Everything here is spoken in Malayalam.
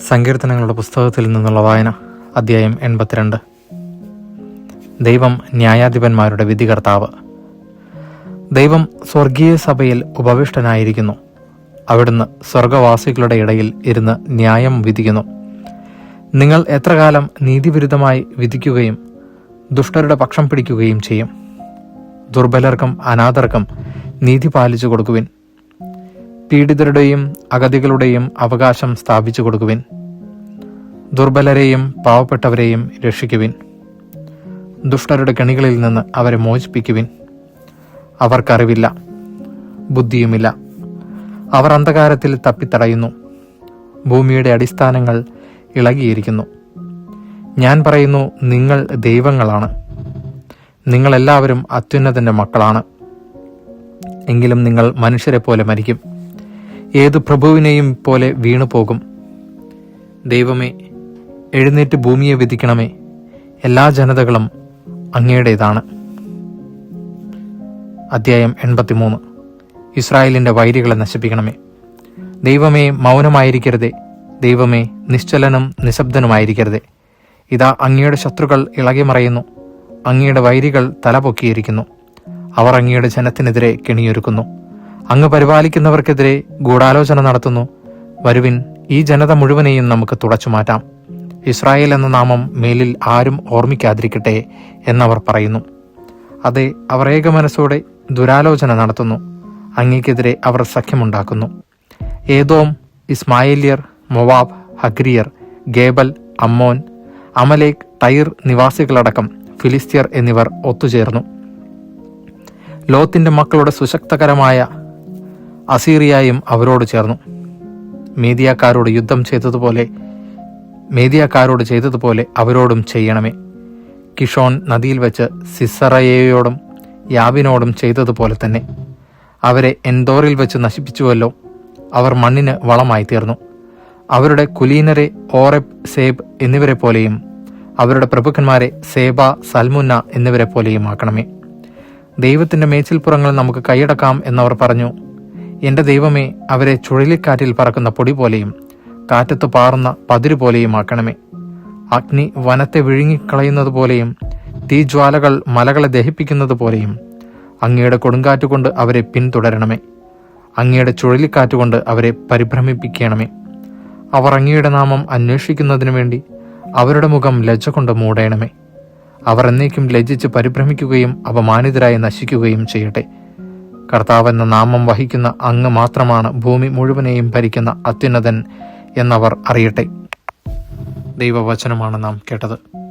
സങ്കീർത്തനങ്ങളുടെ പുസ്തകത്തിൽ നിന്നുള്ള വായന, അധ്യായം 82. ദൈവം ന്യായാധിപന്മാരുടെ വിധികർത്താവ്. ദൈവം സ്വർഗീയ സഭയിൽ ഉപവിഷ്ടനായിരിക്കുന്നു. അവിടുന്ന് സ്വർഗവാസികളുടെ ഇടയിൽ ഇരുന്ന് ന്യായം വിധിക്കുന്നു. നിങ്ങൾ എത്ര കാലം നീതിവിരുദ്ധമായി വിധിക്കുകയും ദുഷ്ടരുടെ പക്ഷം പിടിക്കുകയും ചെയ്യും? ദുർബലർക്കും അനാഥർക്കും നീതി പാലിച്ചു കൊടുക്കുവിൻ. പീഡിതരുടെയും അഗതികളുടെയും അവകാശം സ്ഥാപിച്ചു കൊടുക്കുവിൻ. ദുർബലരെയും പാവപ്പെട്ടവരെയും രക്ഷിക്കുവിൻ. ദുഷ്ടരുടെ കെണികളിൽ നിന്ന് അവരെ മോചിപ്പിക്കുവിൻ. അവർക്കറിവില്ല, ബുദ്ധിയുമില്ല. അവർ അന്ധകാരത്തിൽ തപ്പിത്തടയുന്നു. ഭൂമിയുടെ അടിസ്ഥാനങ്ങൾ ഇളകിയിരിക്കുന്നു. ഞാൻ പറയുന്നു, നിങ്ങൾ ദൈവങ്ങളാണ്. നിങ്ങളെല്ലാവരും അത്യുന്നതന്റെ മക്കളാണ്. എങ്കിലും നിങ്ങൾ മനുഷ്യരെ പോലെ മരിക്കും. ഏതു പ്രഭുവിനെയും പോലെ വീണു പോകും. ദൈവമേ, എഴുന്നേറ്റ് ഭൂമിയെ വിധിക്കണമേ. എല്ലാ ജനതകളും അങ്ങയുടേതാണ്. അധ്യായം 83. ഇസ്രായേലിന്റെ വൈരികളെ നശിപ്പിക്കണമേ. ദൈവമേ, മൗനമായിരിക്കരുതേ. ദൈവമേ, നിശ്ചലനും നിശബ്ദനുമായിരിക്കരുതേ. ഇതാ, അങ്ങയുടെ ശത്രുക്കൾ ഇളകി മറയുന്നു. അങ്ങയുടെ വൈരികൾ തലപൊക്കിയിരിക്കുന്നു. അവർ അങ്ങയുടെ ജനത്തിനെതിരെ കെണിയൊരുക്കുന്നു. അങ്ങ് പരിപാലിക്കുന്നവർക്കെതിരെ ഗൂഢാലോചന നടത്തുന്നു. വരുവിൻ, ഈ ജനത മുഴുവനെയും നമുക്ക് തുടച്ചു മാറ്റാം. ഇസ്രായേൽ എന്ന നാമം മേലിൽ ആരും ഓർമ്മിക്കാതിരിക്കട്ടെ എന്നവർ പറയുന്നു. അതെ, അവർ ഏകമനസ്സോടെ ദുരാലോചന നടത്തുന്നു. അങ്ങേക്കെതിരെ അവർ സഖ്യമുണ്ടാക്കുന്നു. ഏദോം, ഇസ്മായേല്യർ, മൊവാബ്, ഹഗ്രിയർ, ഗേബൽ, അമ്മോൻ, അമലേക്, തൈർ നിവാസികളടക്കം ഫിലിസ്ത്യർ എന്നിവർ ഒത്തുചേർന്നു. ലോത്തിന്റെ മക്കളുടെ സുശക്തകരമായ അസീറിയായും അവരോട് ചേർന്നു. മേദിയക്കാരോട് ചെയ്തതുപോലെ അവരോടും ചെയ്യണമേ. കിഷോൻ നദിയിൽ വെച്ച് സിസറയോടും യാബിനോടും ചെയ്തതുപോലെ തന്നെ. അവരെ എൻദോറിൽ വെച്ച് നശിപ്പിച്ചുവല്ലോ. അവർ മണ്ണിന് വളമായി തീർന്നു. അവരുടെ കുലീനരെ ഓറെബ്, സേബ് എന്നിവരെ പോലെയും അവരുടെ പ്രഭുക്കന്മാരെ സേബ, സൽമുന്ന എന്നിവരെ പോലെയും ആക്കണമേ. ദൈവത്തിന്റെ മേച്ചിൽപ്പുറങ്ങൾ നമുക്ക് കൈയടക്കാം എന്നവർ പറഞ്ഞു. എന്റെ ദൈവമേ, അവരെ ചുഴലിക്കാറ്റിൽ പറക്കുന്ന പൊടി പോലെയും കാറ്റത്ത് പാറുന്ന പതിരു പോലെയും ആക്കണമേ. അഗ്നി വനത്തെ വിഴുങ്ങിക്കളയുന്നത് പോലെയും തീജ്വാലകൾ മലകളെ ദഹിപ്പിക്കുന്നത് പോലെയും അങ്ങയുടെ കൊടുങ്കാറ്റുകൊണ്ട് അവരെ പിന്തുടരണമേ. അങ്ങയുടെ ചുഴലിക്കാറ്റുകൊണ്ട് അവരെ പരിഭ്രമിപ്പിക്കണമേ. അവർ അങ്ങയുടെ നാമം അന്വേഷിക്കുന്നതിനു വേണ്ടി അവരുടെ മുഖം ലജ്ജ കൊണ്ട് മൂടണമേ. അവർ എന്നേക്കും ലജ്ജിച്ച് പരിഭ്രമിക്കുകയും അപമാനിതരായി നശിക്കുകയും ചെയ്യട്ടെ. കർത്താവെന്ന നാമം വഹിക്കുന്ന അങ്ങ് മാത്രമാണ് ഭൂമി മുഴുവനെയും ഭരിക്കുന്ന അത്യുന്നതൻ എന്നവർ അറിയട്ടെ. ദൈവവചനമാണ് നാം കേട്ടത്.